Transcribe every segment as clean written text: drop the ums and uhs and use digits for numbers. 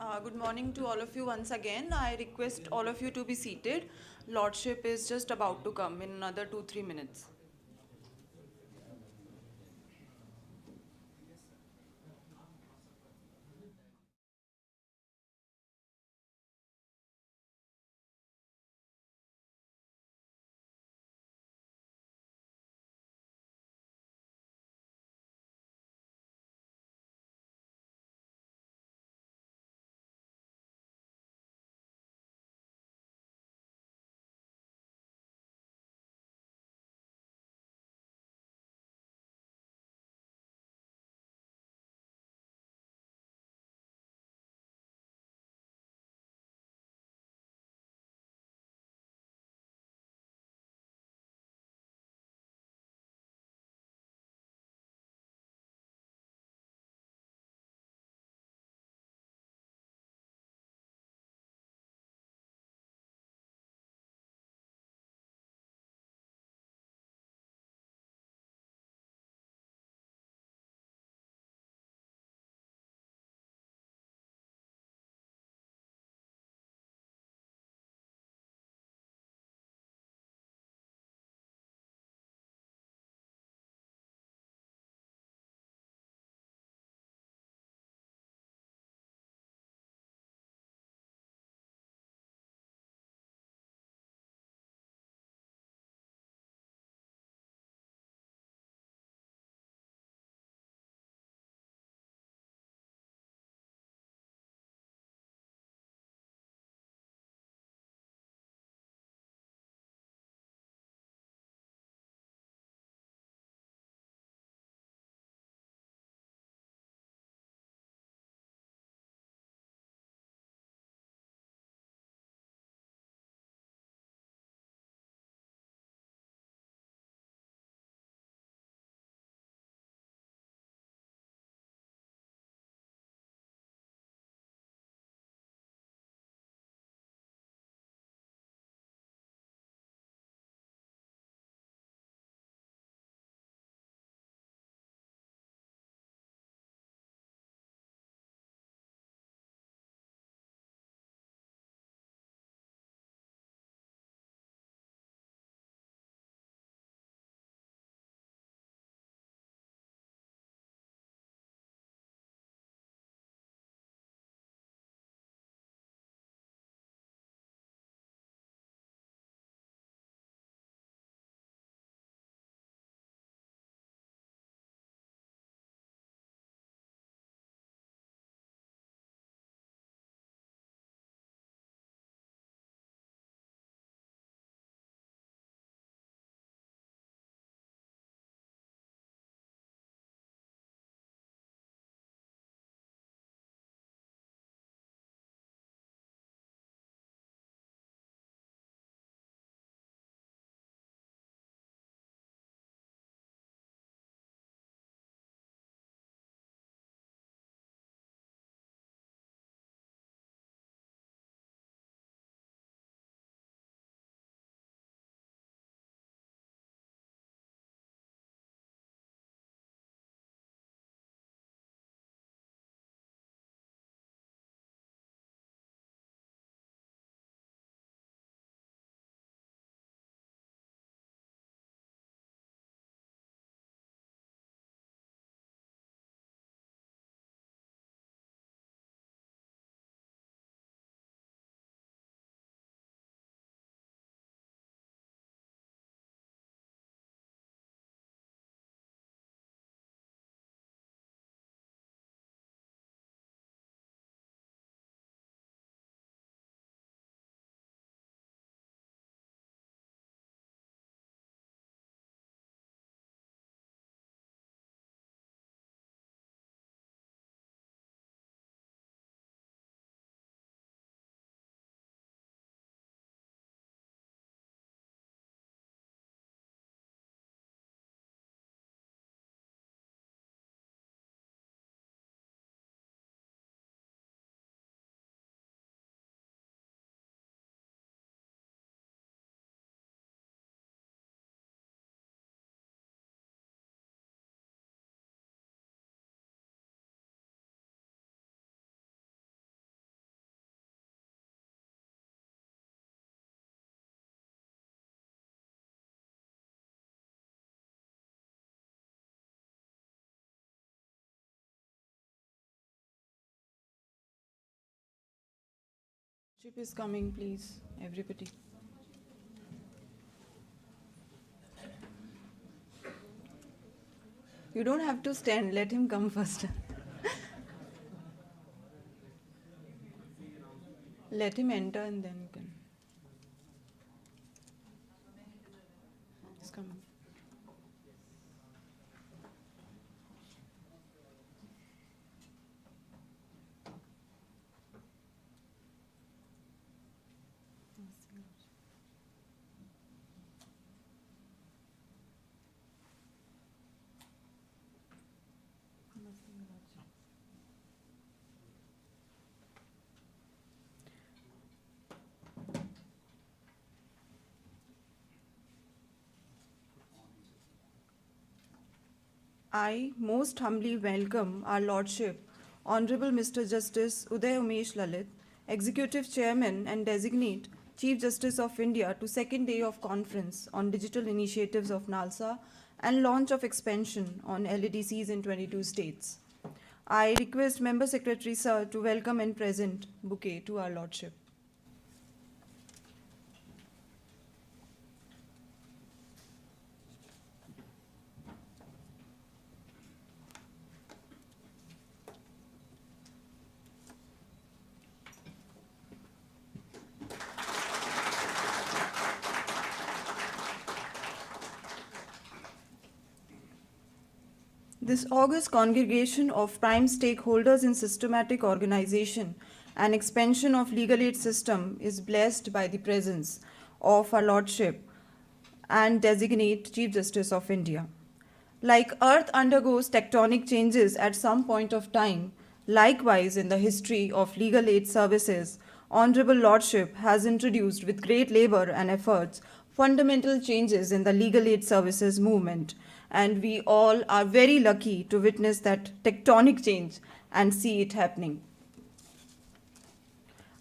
Good morning to all of you once again. I request all of you to be seated. Lordship is just about to come in another 2-3 minutes. Chip is coming, please, everybody. You don't have to stand, let him come first. Let him enter and then you can. He's coming. I most humbly welcome our Lordship, Honorable Mr. Justice Uday Umesh Lalit, Executive Chairman and Designate Chief Justice of India, to second day of conference on digital initiatives of NALSA and launch of expansion on LADCS in 22 states. I request Member Secretary Sir to welcome and present bouquet to our Lordship. This august congregation of prime stakeholders in systematic organization and expansion of legal aid system is blessed by the presence of our Lordship and designate Chief Justice of India. Like Earth undergoes tectonic changes at some point of time, likewise in the history of legal aid services, Honorable Lordship has introduced with great labor and efforts fundamental changes in the legal aid services movement, and we all are very lucky to witness that tectonic change and see it happening.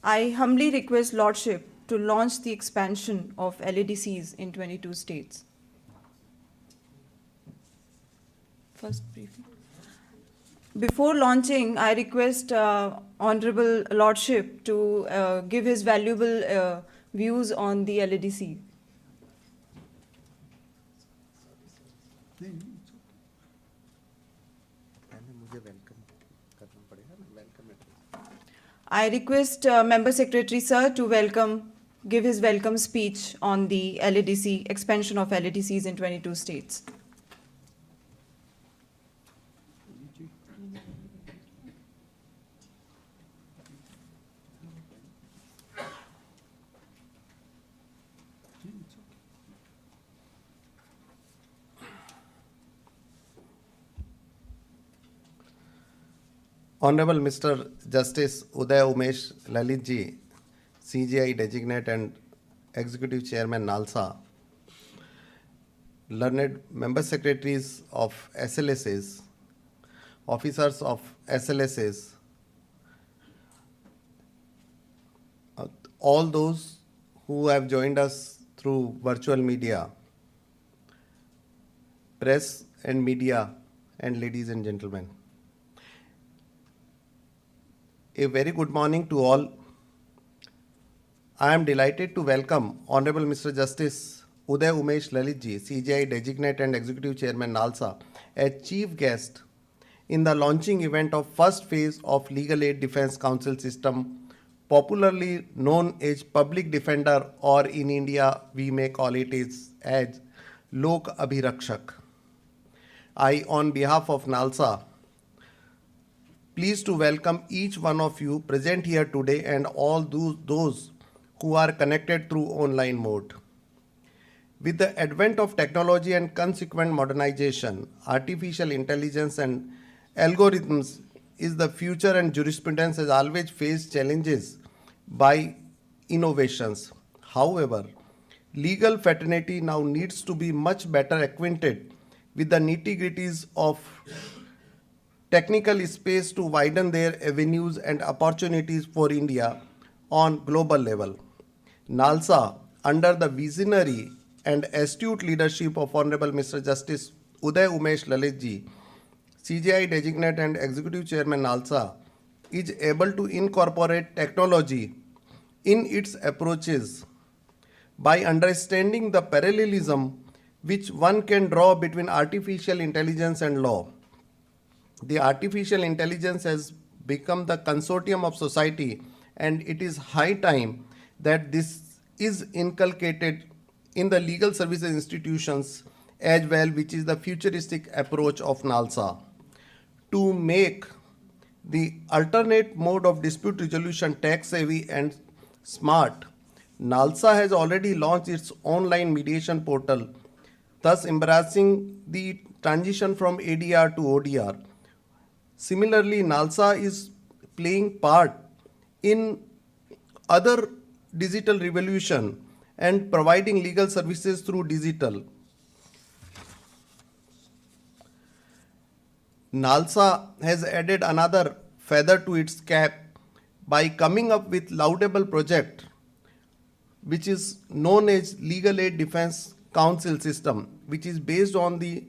I humbly request Lordship to launch the expansion of LADCs in 22 states. First briefing. Before launching, I request Honorable Lordship to give his valuable views on the LADC. I request Member Secretary Sir to give his welcome speech on the LADC, expansion of LADCs in 22 states. Honorable Mr. Justice Uday Umesh Lalit ji, CGI Designate and Executive Chairman NALSA, learned Member Secretaries of SLSAs, officers of SLSAs, all those who have joined us through virtual media, press and media, and ladies and gentlemen. A very good morning to all. I am delighted to welcome Honorable Mr. Justice Uday Umesh Lalit ji, CJI Designate and Executive Chairman NALSA, as chief guest in the launching event of first phase of Legal Aid Defense Council system, popularly known as Public Defender, or in India we may call it as Lok Abhirakshak. I, on behalf of NALSA, pleased to welcome each one of you present here today and all those who are connected through online mode. With the advent of technology and consequent modernization, artificial intelligence and algorithms is the future, and jurisprudence has always faced challenges by innovations. However, legal fraternity now needs to be much better acquainted with the nitty-gritties of technical space to widen their avenues and opportunities for India on global level. NALSA, under the visionary and astute leadership of Honorable Mr. Justice Uday Umesh Lalit ji, CJI Designate and Executive Chairman NALSA, is able to incorporate technology in its approaches by understanding the parallelism which one can draw between artificial intelligence and law. The artificial intelligence has become the consortium of society, and it is high time that this is inculcated in the legal services institutions as well, which is the futuristic approach of NALSA. To make the alternate mode of dispute resolution tech savvy and smart, NALSA has already launched its online mediation portal, thus embracing the transition from ADR to ODR. Similarly, NALSA is playing part in other digital revolution and providing legal services through digital. NALSA has added another feather to its cap by coming up with laudable project which is known as Legal Aid Defense Counsel system, which is based on the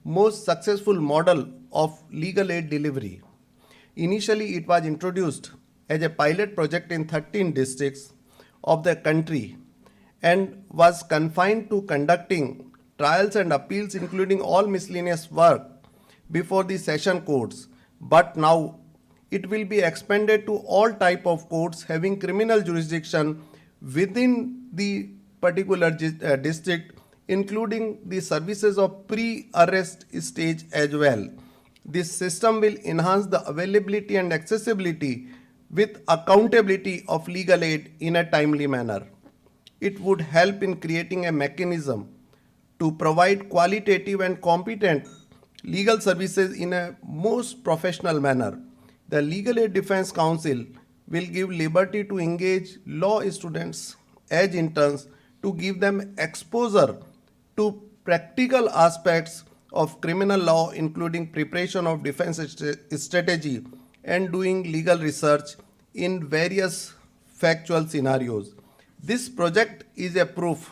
most successful model of legal aid delivery. Initially, it was introduced as a pilot project in 13 districts of the country and was confined to conducting trials and appeals, including all miscellaneous work before the session courts. But now it will be expanded to all type of courts having criminal jurisdiction within the particular district, including the services of pre-arrest stage as well. This system will enhance the availability and accessibility with accountability of legal aid in a timely manner. It would help in creating a mechanism to provide qualitative and competent legal services in a most professional manner. The Legal Aid Defense Council will give liberty to engage law students as interns to give them exposure to practical aspects of criminal law, including preparation of defense strategy and doing legal research in various factual scenarios. This project is a proof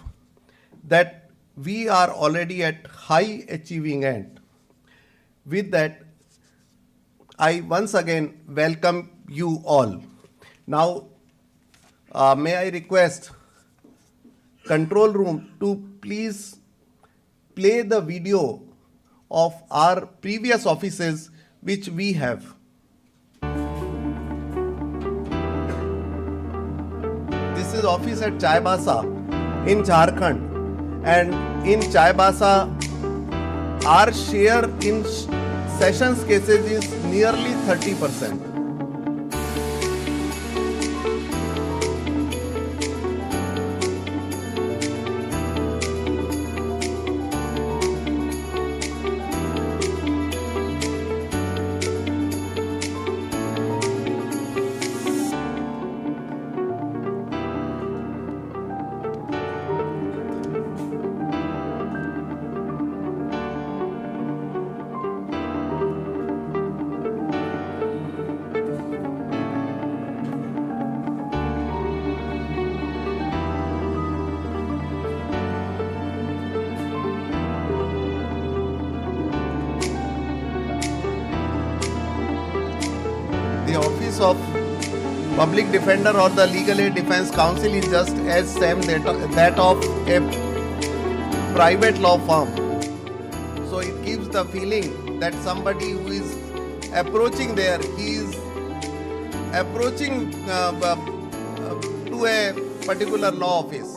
that we are already at high achieving end. With that, I once again welcome you all. Now, may I request control room to please play the video of our previous offices which we have. This is office at Chaibasa in Jharkhand, and in Chaibasa our share in sessions cases is nearly 30%. The office of public defender or the Legal Aid Defense Counsel is just as same that of a private law firm. So it gives the feeling that somebody who is approaching there, he is approaching to a particular law office.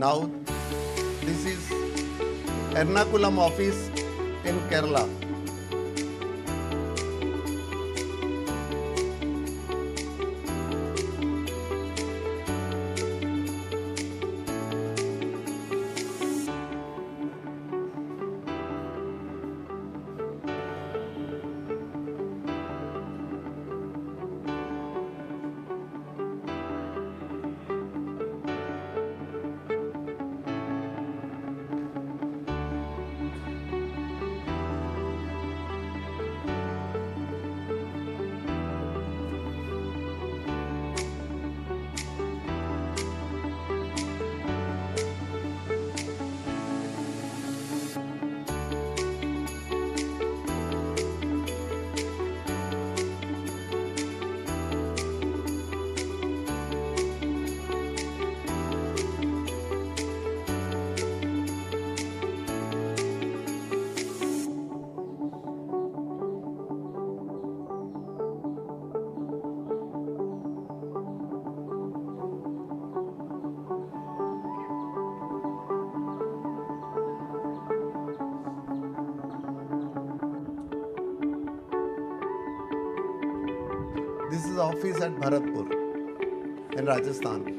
Now, this is Ernakulam office in Kerala. This is office at Bharatpur in Rajasthan.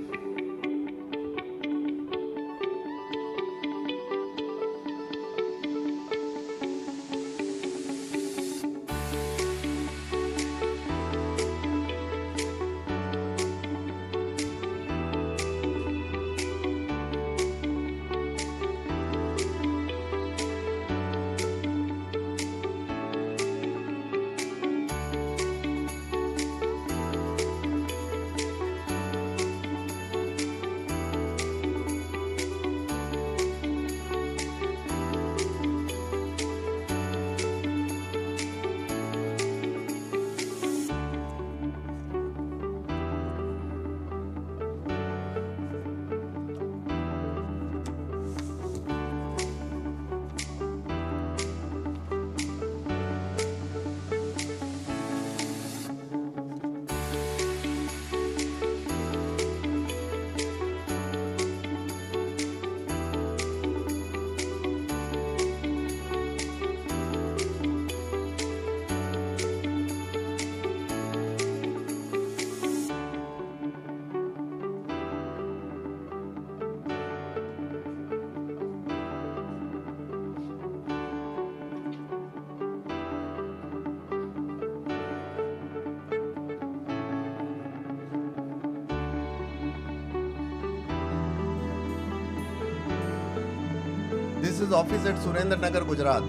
This is office at Surendranagar, Gujarat.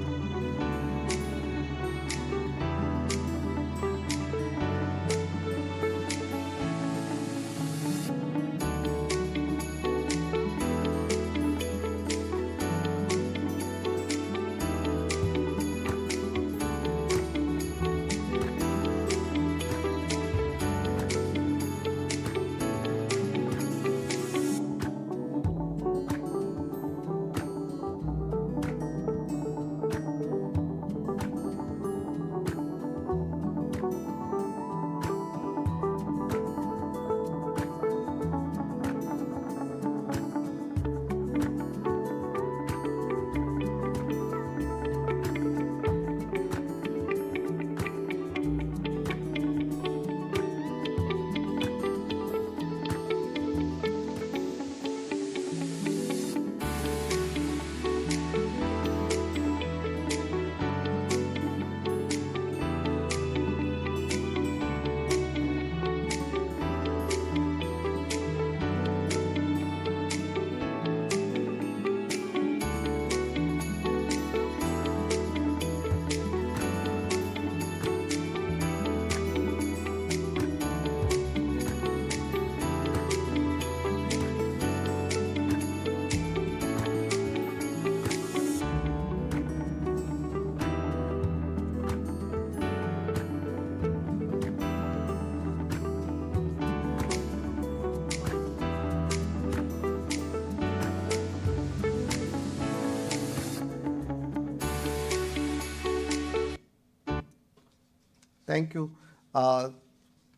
Thank you.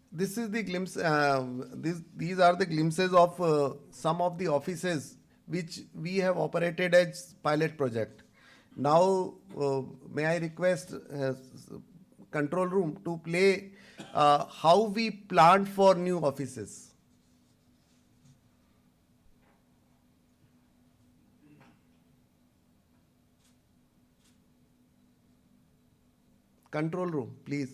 This is the glimpse. These are the glimpses of some of the offices which we have operated as pilot project. Now, may I request control room to play how we planned for new offices. Control room, please.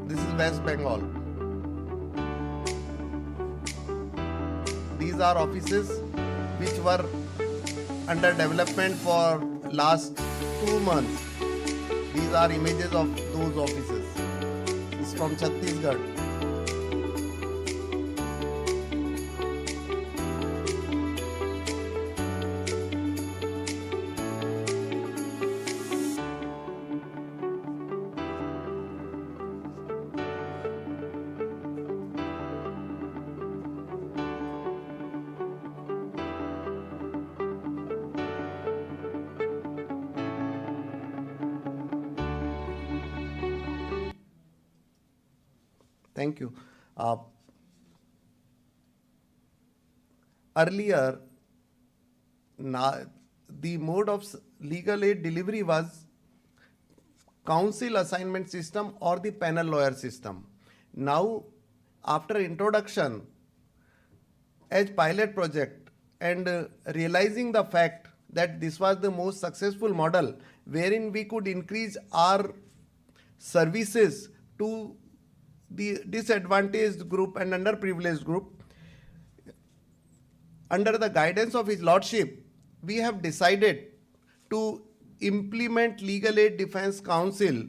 This is West Bengal. These are offices which were under development for last 2 months. These are images of those offices. It's from Chhattisgarh. Thank you. Earlier, the mode of legal aid delivery was counsel assignment system or the panel lawyer system. Now, after introduction as pilot project and realizing the fact that this was the most successful model wherein we could increase our services to the disadvantaged group and underprivileged group, under the guidance of His Lordship, we have decided to implement Legal Aid Defense Council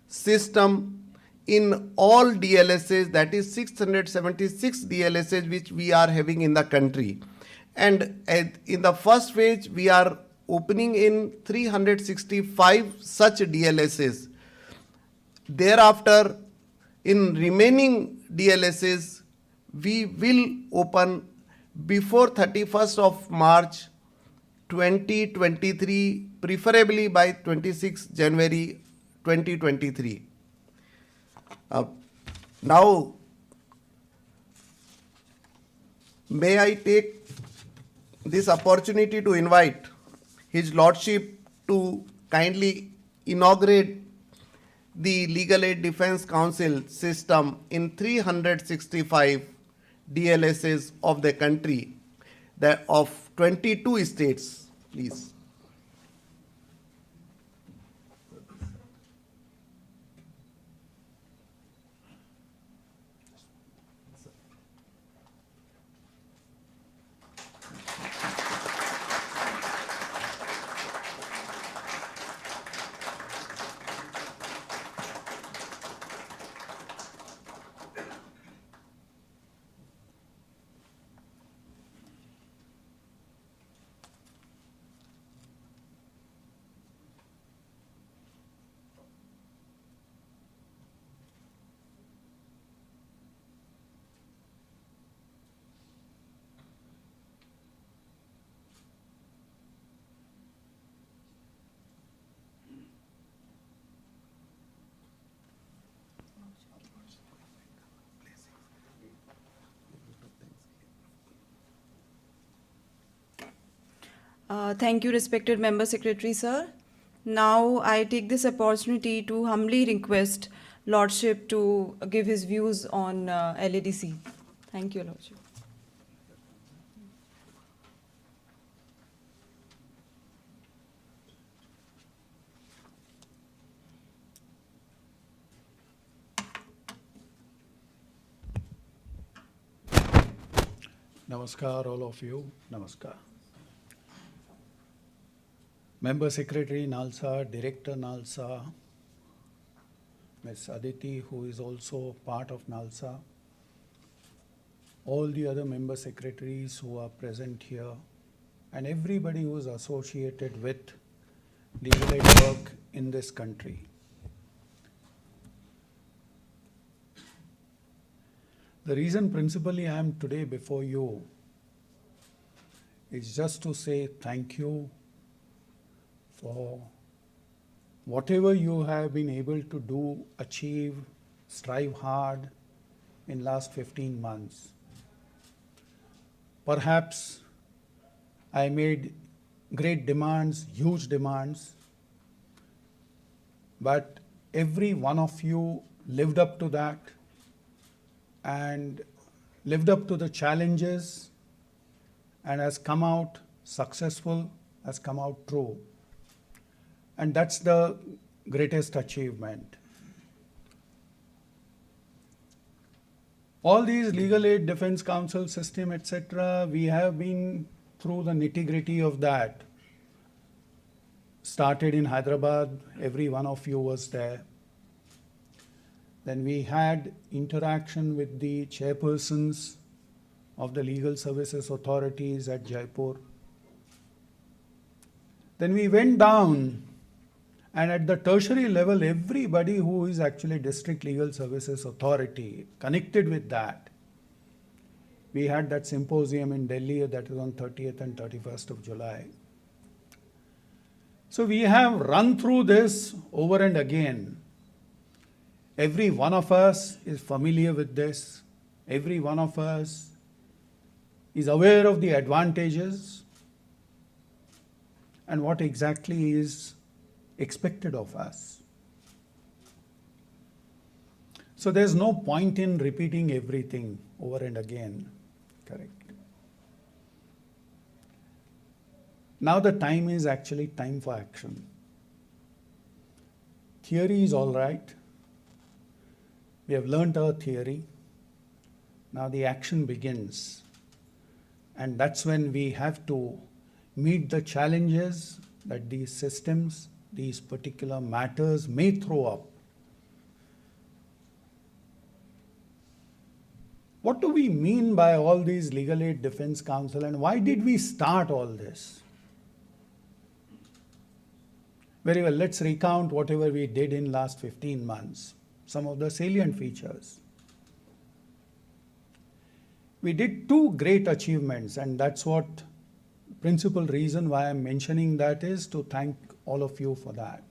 system in all DLSAs, that is 676 DLSAs which we are having in the country. And in the first phase, we are opening in 365 such DLSAs. Thereafter, in remaining DLSAs, we will open before 31st of March 2023, preferably by 26 January 2023. Now, may I take this opportunity to invite His Lordship to kindly inaugurate the Legal Aid Defense Council system in 365 DLSAs of the country, that of 22 states, please. Thank you, respected Member Secretary, sir. Now I take this opportunity to humbly request Lordship to give his views on LADC. Thank you, Lordship. Namaskar, all of you. Namaskar. Member Secretary NALSA, Director NALSA, Ms. Aditi, who is also part of NALSA, all the other member secretaries who are present here, and everybody who is associated with legal aid work in this country. The reason principally I am today before you is just to say thank you for whatever you have been able to do, achieve, strive hard in last 15 months. Perhaps I made great demands, huge demands, but every one of you lived up to that and lived up to the challenges and has come out successful, has come out true. And that's the greatest achievement. All these legal aid, defense counsel system, etc., we have been through the nitty-gritty of that. Started in Hyderabad, every one of you was there. Then we had interaction with the chairpersons of the legal services authorities at Jaipur. Then we went down, and at the tertiary level, everybody who is actually district legal services authority connected with that. We had that symposium in Delhi that is on 30th and 31st of July. So we have run through this over and again. Every one of us is familiar with this. Every one of us is aware of the advantages and what exactly is expected of us. So there's no point in repeating everything over and again. Correct. Now the time is actually time for action. Theory is all right. We have learned our theory. Now the action begins. And that's when we have to meet the challenges that these systems, these particular matters may throw up. What do we mean by all these legal aid defense counsel, and why did we start all this? Very well, let's recount whatever we did in last 15 months, some of the salient features. We did two great achievements, and that's what principal reason why I'm mentioning that is to thank all of you for that.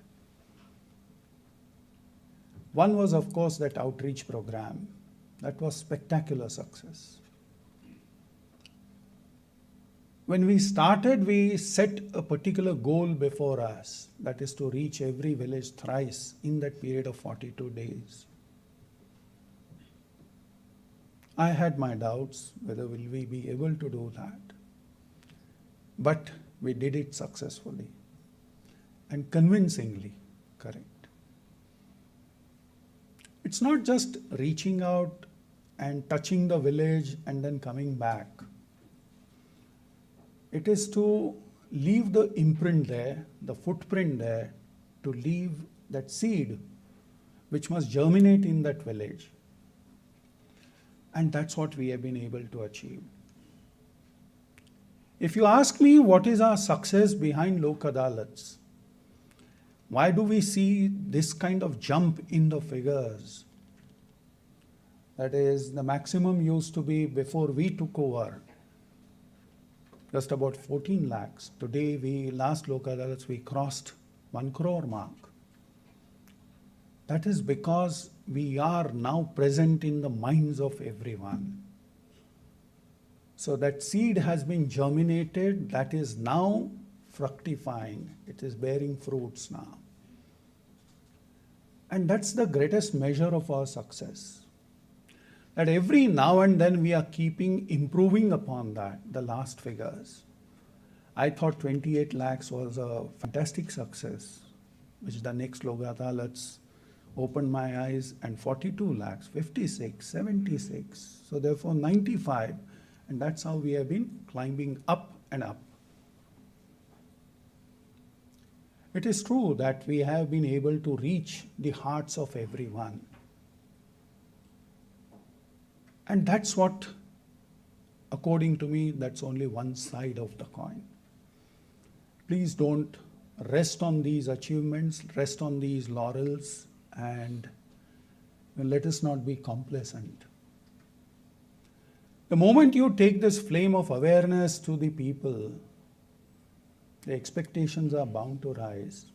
One was, of course, that outreach program. That was spectacular success. When we started, we set a particular goal before us, that is to reach every village thrice in that period of 42 days. I had my doubts whether will we be able to do that. But we did it successfully and convincingly, correct. It's not just reaching out and touching the village and then coming back. It is to leave the imprint there, the footprint there, to leave that seed which must germinate in that village. And that's what we have been able to achieve. If you ask me what is our success behind Lok Adalats, why do we see this kind of jump in the figures? That is, the maximum used to be before we took over, just about 14 lakhs. Today, last Lok Adalats, we crossed 1 crore mark. That is because we are now present in the minds of everyone. So that seed has been germinated, that is now fructifying. It is bearing fruits now. And that's the greatest measure of our success. That every now and then we are improving upon that, the last figures. I thought 28 lakhs was a fantastic success, which the next Lok Adalats opened my eyes, and 42 lakhs, 56, 76, so therefore 95, and that's how we have been climbing up and up. It is true that we have been able to reach the hearts of everyone. And that's what, according to me, that's only one side of the coin. Please don't rest on these achievements, rest on these laurels, and let us not be complacent. The moment you take this flame of awareness to the people, the expectations are bound to rise.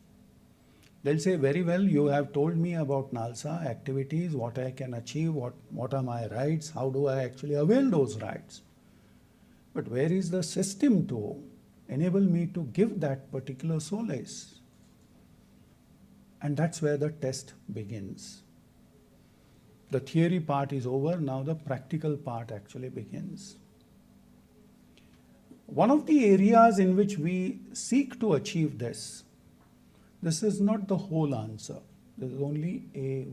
They'll say, very well, you have told me about NALSA activities, what I can achieve, what are my rights, how do I actually avail those rights. But where is the system to enable me to give that particular solace? And that's where the test begins. The theory part is over, now the practical part actually begins. One of the areas in which we seek to achieve this is not the whole answer. This is only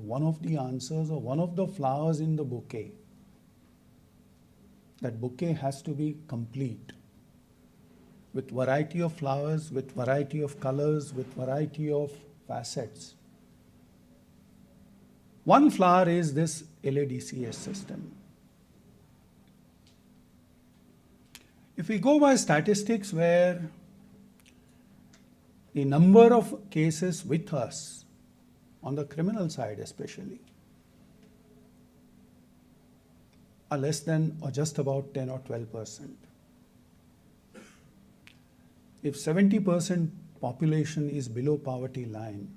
one of the answers or one of the flowers in the bouquet. That bouquet has to be complete with variety of flowers, with variety of colors, with variety of facets. One flower is this LADCS system. If we go by statistics where the number of cases with us, on the criminal side especially, are less than or just about 10 or 12%. If 70% population is below poverty line,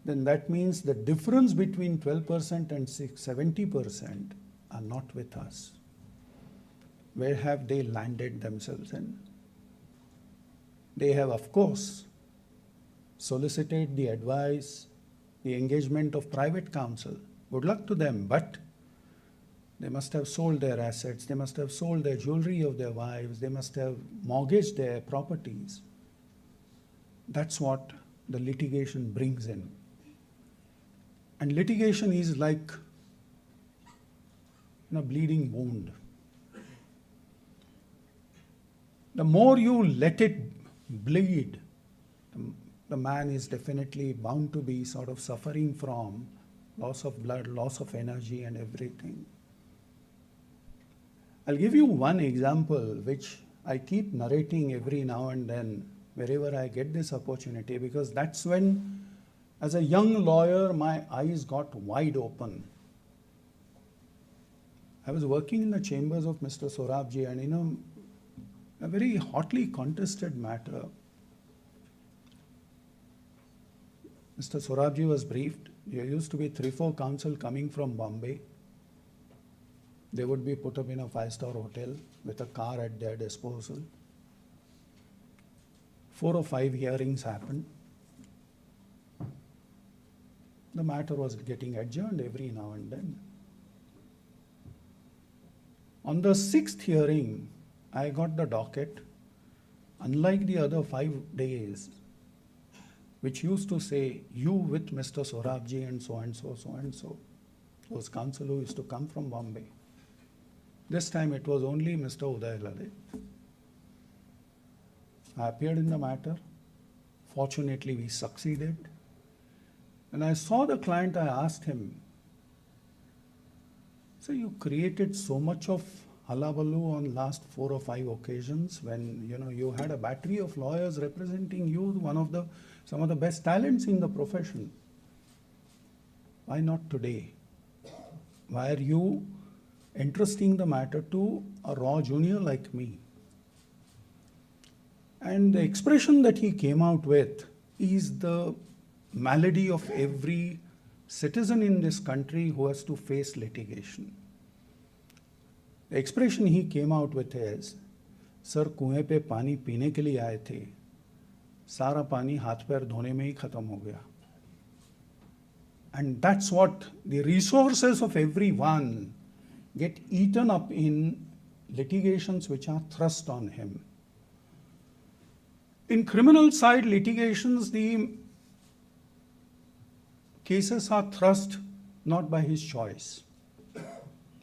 then that means the difference between 12% and 70% are not with us. Where have they landed themselves in? They have, of course, solicited the advice, the engagement of private counsel. Good luck to them, but they must have sold their assets, they must have sold their jewelry of their wives, they must have mortgaged their properties. That's what the litigation brings in. And litigation is like a bleeding wound. The more you let it bleed, the man is definitely bound to be sort of suffering from loss of blood, loss of energy and everything. I'll give you one example which I keep narrating every now and then wherever I get this opportunity, because that's when, as a young lawyer, my eyes got wide open. I was working in the chambers of Mr. Sorabji, and in a very hotly contested matter, Mr. Sorabji was briefed. There used to be 3-4 counsel coming from Bombay. They would be put up in a 5-star hotel with a car at their disposal. 4 or 5 hearings happened. The matter was getting adjourned every now and then. On the 6th hearing, I got the docket. Unlike the other 5 days, which used to say, you with Mr. Sorabji and so and so, so and so. Those counsel who used to come from Bombay. This time it was only Mr. Uday Lalit. I appeared in the matter. Fortunately, we succeeded. When I saw the client, I asked him, so you created so much of hullabaloo on last 4 or 5 occasions when you had a battery of lawyers representing you, some of the best talents in the profession. Why not today? Why are you entrusting the matter to a raw junior like me? And the expression that he came out with is the malady of every citizen in this country who has to face litigation. The expression he came out with is, sir कुएं पे पानी पीने के लिए आए थे, सारा पानी हाथ पैर धोने में ही खत्म हो गया. And that's what the resources of everyone get eaten up in litigations which are thrust on him. In criminal side litigations, the cases are thrust not by his choice,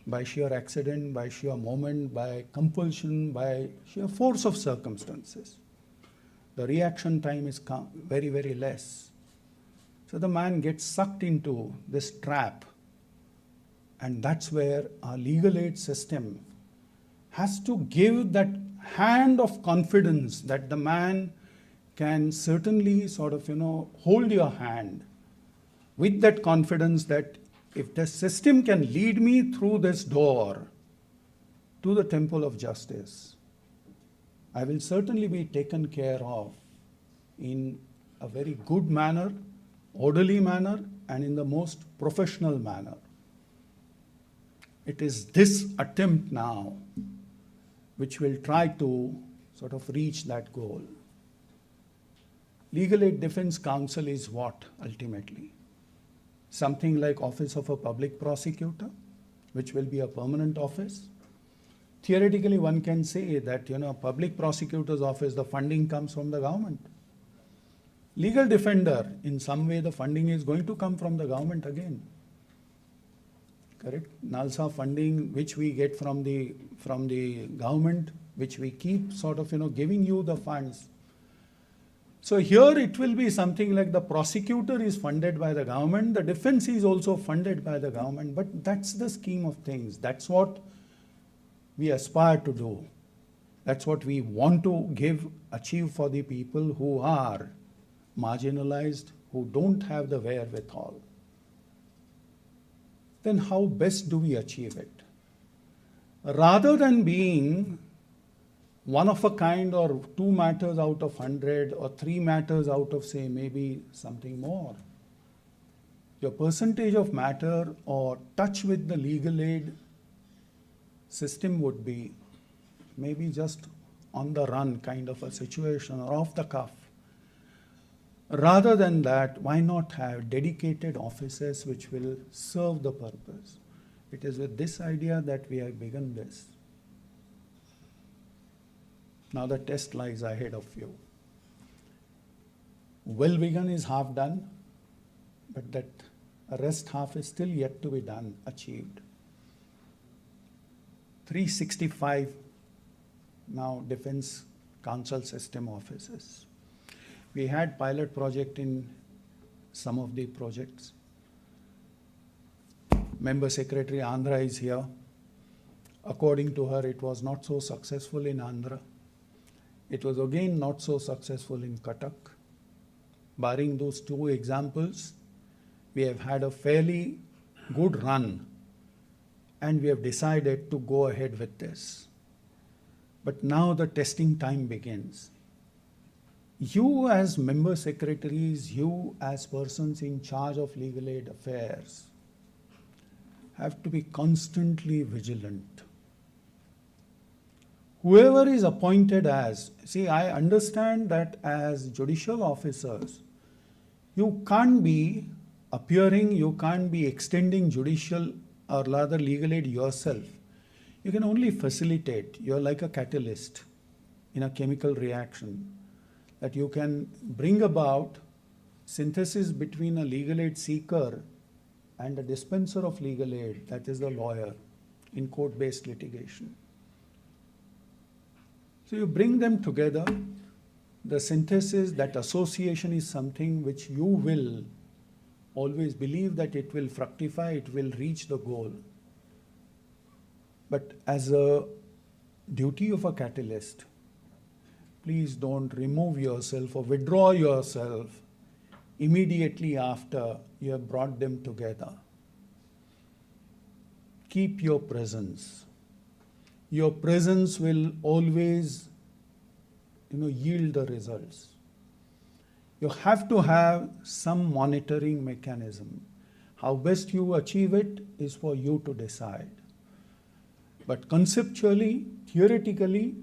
by sheer accident, by sheer moment, by compulsion, by sheer force of circumstances. The reaction time is very, very less. So the man gets sucked into this trap. And that's where our legal aid system has to give that hand of confidence that the man can certainly sort of, hold your hand with that confidence that if the system can lead me through this door to the temple of justice, I will certainly be taken care of in a very good manner, orderly manner, and in the most professional manner. It is this attempt now which will try to sort of reach that goal. Legal Aid Defense Counsel is what ultimately? Something like Office of a Public Prosecutor, which will be a permanent office. Theoretically, one can say that, public prosecutor's office, the funding comes from the government. Legal defender, in some way, the funding is going to come from the government again. Correct? NALSA funding, which we get from the government, which we keep sort of, giving you the funds. So here it will be something like the prosecutor is funded by the government, the defense is also funded by the government, but that's the scheme of things. That's what we aspire to do. That's what we want to achieve for the people who are marginalized, who don't have the wherewithal. Then how best do we achieve it? Rather than being one of a kind or 2 matters out of 100 or 3 matters out of, say, maybe something more, your percentage of matter or touch with the legal aid system would be maybe just on the run kind of a situation or off the cuff. Rather than that, why not have dedicated offices which will serve the purpose? It is with this idea that we have begun this. Now the test lies ahead of you. Well begun is half done, but that rest half is still yet to be done, achieved. 365 now Defense Counsel System offices. We had pilot project in some of the projects. Member Secretary Andhra is here. According to her, it was not so successful in Andhra. It was again not so successful in Cuttack. Barring those 2 examples, we have had a fairly good run, and we have decided to go ahead with this. But now the testing time begins. You as member secretaries, you as persons in charge of legal aid affairs, have to be constantly vigilant. Whoever is appointed as, see, I understand that as judicial officers, you can't be appearing, you can't be extending judicial or rather legal aid yourself. You can only facilitate. You're like a catalyst in a chemical reaction, that you can bring about synthesis between a legal aid seeker and a dispenser of legal aid, that is the lawyer, in court-based litigation. So you bring them together. The synthesis, that association is something which you will always believe that it will fructify, it will reach the goal. But as a duty of a catalyst, please don't remove yourself or withdraw yourself immediately after you have brought them together. Keep your presence. Your presence will always, yield the results. You have to have some monitoring mechanism. How best you achieve it is for you to decide. But conceptually, theoretically,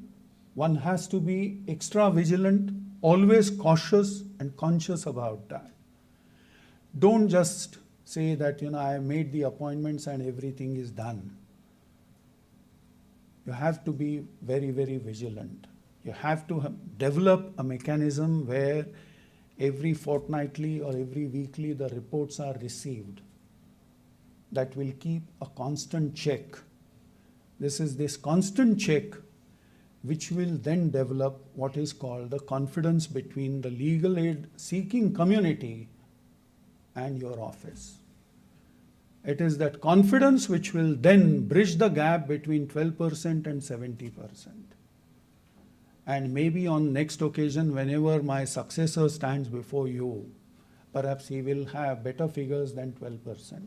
one has to be extra vigilant, always cautious and conscious about that. Don't just say that, I have made the appointments and everything is done. You have to be very, very vigilant. You have to develop a mechanism where every fortnightly or every weekly the reports are received. That will keep a constant check. This constant check which will then develop what is called the confidence between the legal aid seeking community and your office. It is that confidence which will then bridge the gap between 12% and 70%. And maybe on next occasion, whenever my successor stands before you, perhaps he will have better figures than 12%.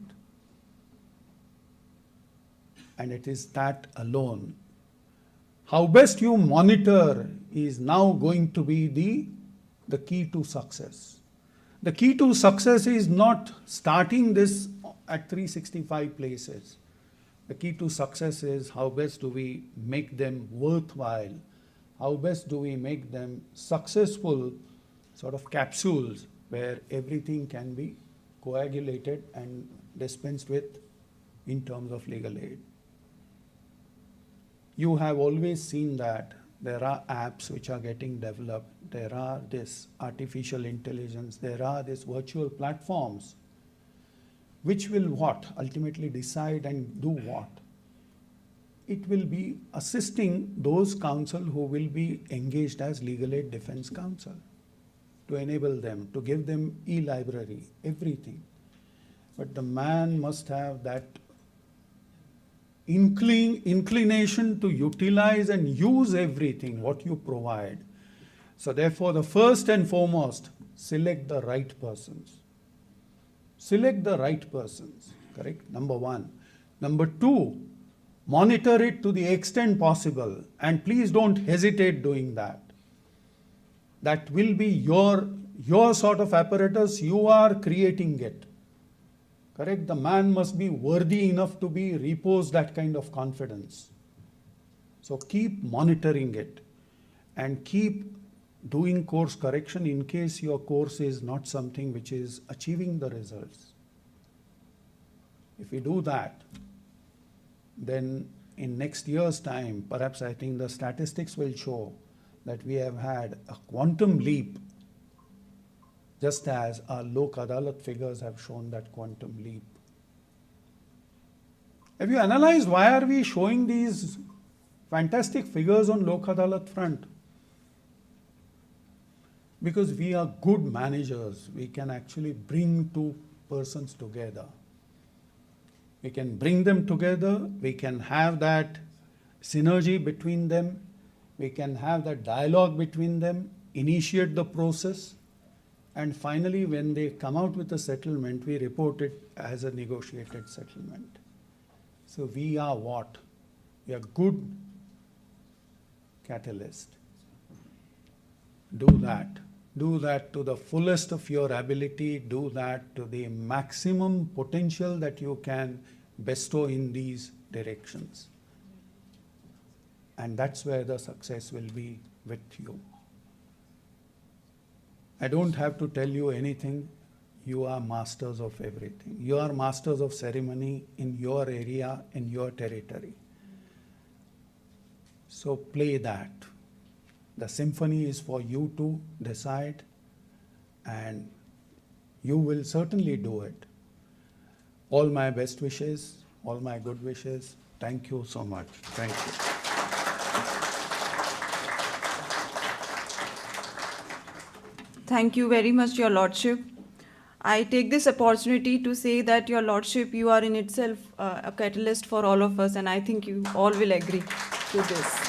And it is that alone. How best you monitor is now going to be the key to success. The key to success is not starting this at 365 places. The key to success is how best do we make them worthwhile? How best do we make them successful sort of capsules where everything can be coagulated and dispensed with in terms of legal aid? You have always seen that there are apps which are getting developed, there are this artificial intelligence, there are these virtual platforms which will what? Ultimately decide and do what? It will be assisting those counsel who will be engaged as legal aid defense counsel, to enable them, to give them e-library, everything. But the man must have that inclination to utilize and use everything what you provide. So therefore, the first and foremost, select the right persons. Select the right persons, correct? Number one. Number two, monitor it to the extent possible, and please don't hesitate doing that. That will be your sort of apparatus, you are creating it. Correct? The man must be worthy enough to be reposed that kind of confidence. So keep monitoring it and keep doing course correction in case your course is not something which is achieving the results. If we do that, then in next year's time, perhaps I think the statistics will show that we have had a quantum leap, just as our Lok Adalat figures have shown that quantum leap. Have you analyzed why are we showing these fantastic figures on Lok Adalat front? Because we are good managers. We can actually bring two persons together. We can bring them together. We can have that synergy between them. We can have that dialogue between them, initiate the process, and finally, when they come out with a settlement, we report it as a negotiated settlement. So we are what? We are good catalyst. Do that. Do that to the fullest of your ability. Do that to the maximum potential that you can bestow in these directions. And that's where the success will be with you. I don't have to tell you anything. You are masters of everything. You are masters of ceremony in your area, in your territory. So play that. The symphony is for you to decide, and you will certainly do it. All my best wishes, all my good wishes. Thank you so much. Thank you. Thank you very much, Your Lordship. I take this opportunity to say that, Your Lordship, you are in itself a catalyst for all of us, and I think you all will agree to this.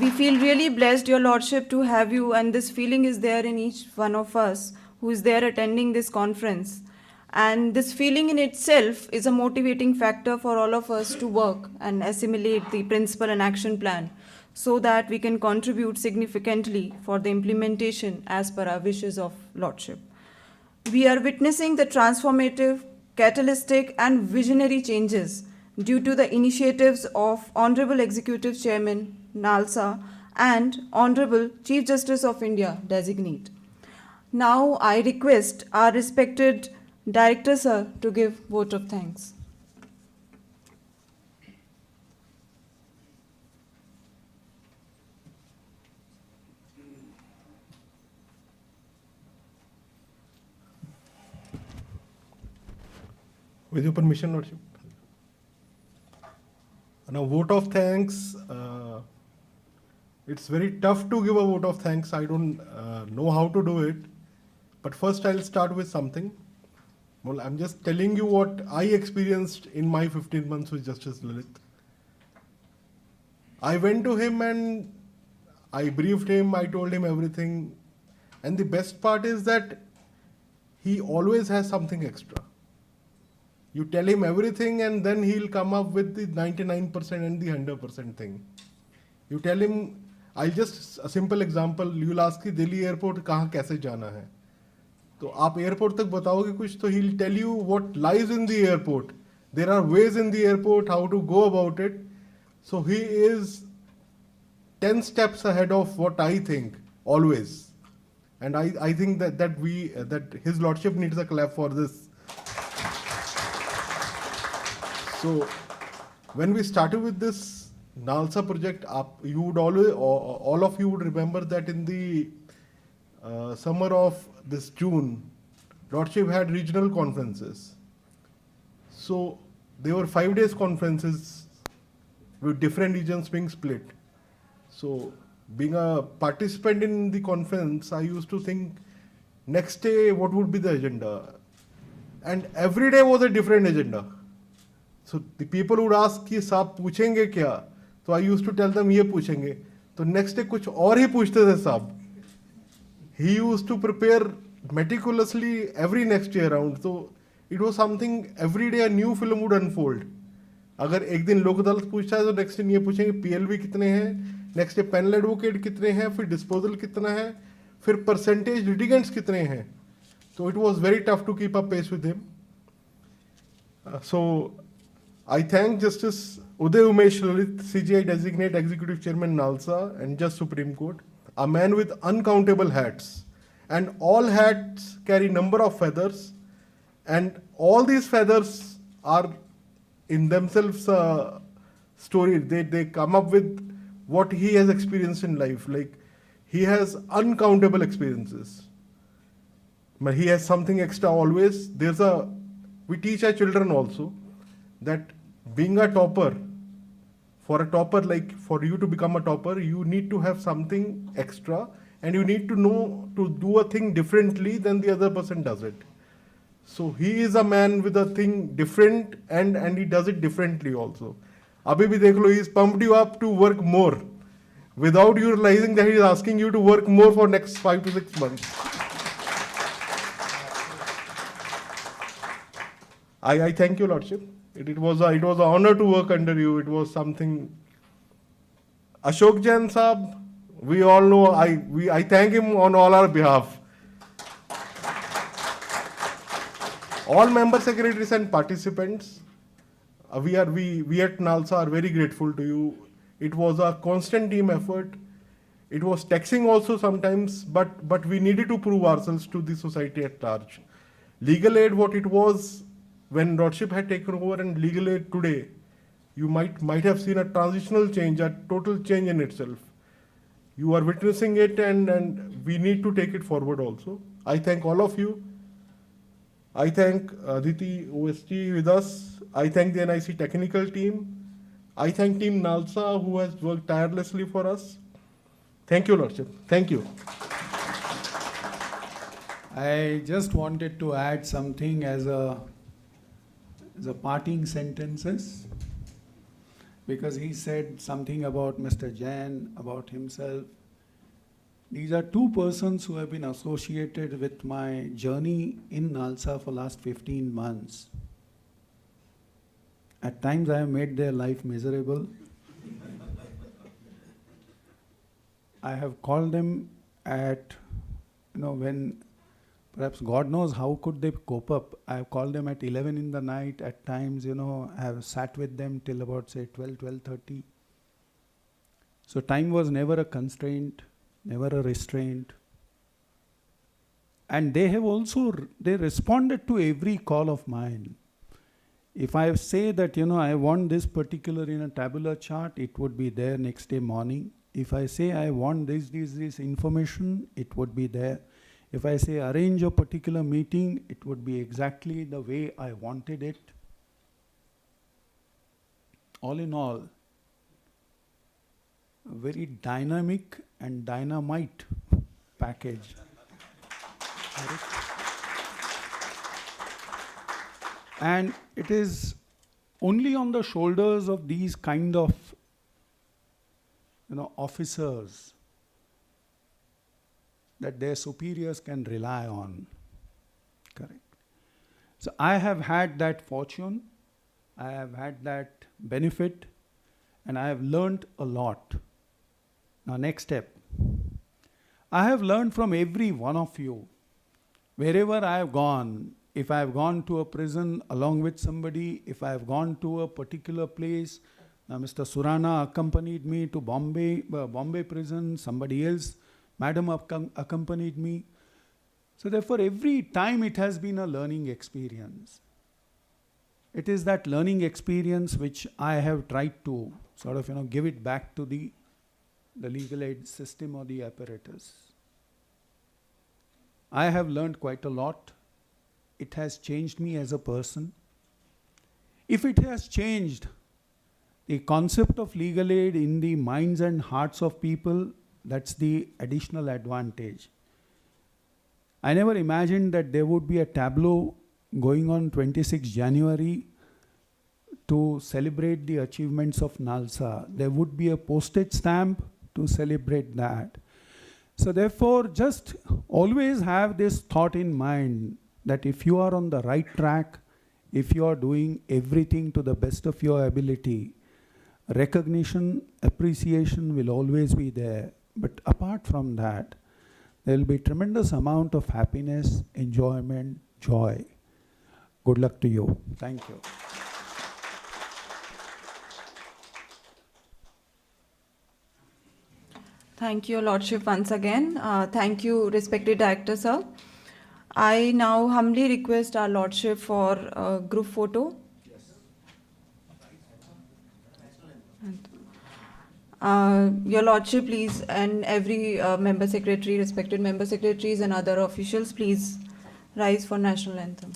We feel really blessed, Your Lordship, to have you, and this feeling is there in each one of us who is there attending this conference. And this feeling in itself is a motivating factor for all of us to work and assimilate the principle and action plan, so that we can contribute significantly for the implementation as per our wishes of Lordship. We are witnessing the transformative, catalytic, and visionary changes due to the initiatives of Honorable Executive Chairman, NALSA, and Honorable Chief Justice of India designate. Now I request our respected Director Sir to give vote of thanks. With your permission, Lordship. Now, vote of thanks. It's very tough to give a vote of thanks. I don't know how to do it. But first, I'll start with something. Well, I'm just telling you what I experienced in my 15 months with Justice Lalit. I went to him and I briefed him. I told him everything. And the best part is that he always has something extra. You tell him everything and then he'll come up with the 99% and the 100% thing. You tell him, I'll just, a simple example, you'll ask कि Delhi airport कहाँ कैसे जाना है. तो आप airport तक बताओगे कुछ तो he'll tell you what lies in the airport. There are ways in the airport how to go about it. So he is 10 steps ahead of what I think always. And I think that his lordship needs a clap for this. So when we started with this NALSA project, you would always, all of you would remember that in the summer of this June, lordship had regional conferences. So they were 5 days conferences with different regions being split. So being a participant in the conference, I used to think next day what would be the agenda. And every day was a different agenda. So the people would ask कि साहब पूछेंगे क्या? तो I used to tell them ये पूछेंगे. तो next day कुछ और ही पूछते थे साहब. He used to prepare meticulously every next year round. So it was something every day a new film would unfold. अगर एक दिन लोक अदालत पूछता है तो नेक्स्ट दिन ये पूछेंगे पीएलवी कितने हैं, नेक्स्ट डे पैनल एडवोकेट कितने हैं, फिर डिस्पोजल कितना है, फिर परसेंटेज लिटिगेंट्स कितने हैं. तो it was very tough to keep up pace with him. So I thank Justice Uday Umesh Lalit, CGI Designate Executive Chairman NALSA and Just Supreme Court, a man with uncountable hats. And all hats carry number of feathers, and all these feathers are in themselves a story. They come up with what he has experienced in life. Like he has uncountable experiences. But he has something extra always. We teach our children also that being a topper, for a topper, like for you to become a topper, you need to have something extra and you need to know to do a thing differently than the other person does it. So he is a man with a thing different and he does it differently also. Abhi bhi dekh lo, he is pumped you up to work more without you realizing that he is asking you to work more for next 5 to 6 months. I thank you, Lordship. It was an honor to work under you. It was something. Ashok Jain Saab, we all know, I thank him on all our behalf. All member secretaries and participants, we at NALSA are very grateful to you. It was a constant team effort. It was taxing also sometimes, but we needed to prove ourselves to the society at large. Legal aid, what it was when Lordship had taken over, and legal aid today, you might have seen a transitional change, a total change in itself. You are witnessing it, and we need to take it forward also. I thank all of you. I thank Aditi OST with us. I thank the NIC technical team. I thank Team NALSA who has worked tirelessly for us. Thank you, Lordship. Thank you. I just wanted to add something as a parting sentences, because he said something about Mr. Jain, about himself. These are two persons who have been associated with my journey in NALSA for last 15 months. At times I have made their life miserable. I have called them at, when perhaps God knows how could they cope up. I have called them at 11 in the night. At times, I have sat with them till about, say, 12:30. So time was never a constraint, never a restraint. And they have also, they responded to every call of mine. If I say that, I want this particular in a tabular chart, it would be there next day morning. If I say I want this information, it would be there. If I say arrange a particular meeting, it would be exactly the way I wanted it. All in all, a very dynamic and dynamite package. And it is only on the shoulders of these kind of officers that their superiors can rely on. Correct. So I have had that fortune, I have had that benefit, and I have learnt a lot. Now next step. I have learned from every one of you wherever I have gone, if I have gone to a prison along with somebody, if I have gone to a particular place, now Mr. Surana accompanied me to Bombay prison, somebody else, madam accompanied me. So therefore, every time it has been a learning experience. It is that learning experience which I have tried to sort of, give it back to the legal aid system or the apparatus. I have learned quite a lot. It has changed me as a person. If it has changed the concept of legal aid in the minds and hearts of people, that's the additional advantage. I never imagined that there would be a tableau going on 26 January to celebrate the achievements of NALSA. There would be a postage stamp to celebrate that. So therefore, just always have this thought in mind that if you are on the right track, if you are doing everything to the best of your ability, recognition, appreciation will always be there. But apart from that, there will be tremendous amount of happiness, enjoyment, joy. Good luck to you. Thank you. Thank you, Your Lordship, once again. Thank you, respected Director, sir. I now humbly request our Lordship for a group photo. Your Lordship, please, and every member secretary, respected member secretaries and other officials, please rise for national anthem.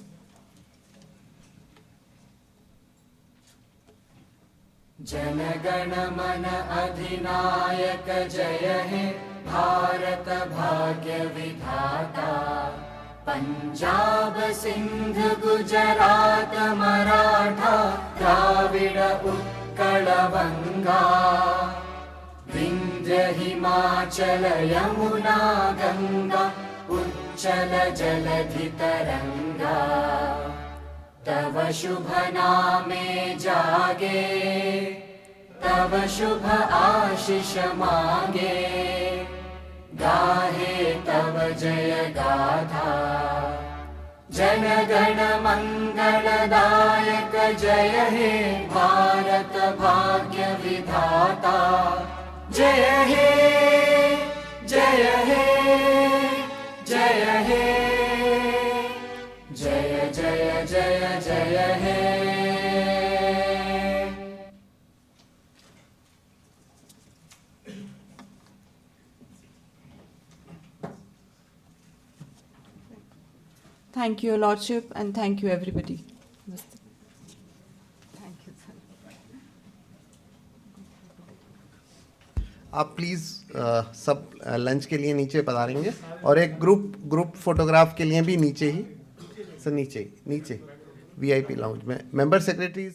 जनगण मन अधिनायक जय हे भारत भाग्य विधाता पंजाब सिंध गुजरात मराठा द्राविड उत्कल बंगा विंध्य हिमाचल यमुना गंगा उच्चल जलधि तरंगा तव शुभ नामे जागे तव शुभ आशीष मांगे गाहे तव जय गाथा जन गण मंगलदायक जय हे भारत भाग्य विधाता जय हे जय हे जय हे जय जय जय जय हे Thank you, Your Lordship, and thank you, everybody. Thank you, sir. आप प्लीज़ सब लंच के लिए नीचे पधारेंगे और एक ग्रुप फोटोग्राफ के लिए भी नीचे ही सर नीचे वीआईपी लाउंज में मेंबर सेक्रेटरीज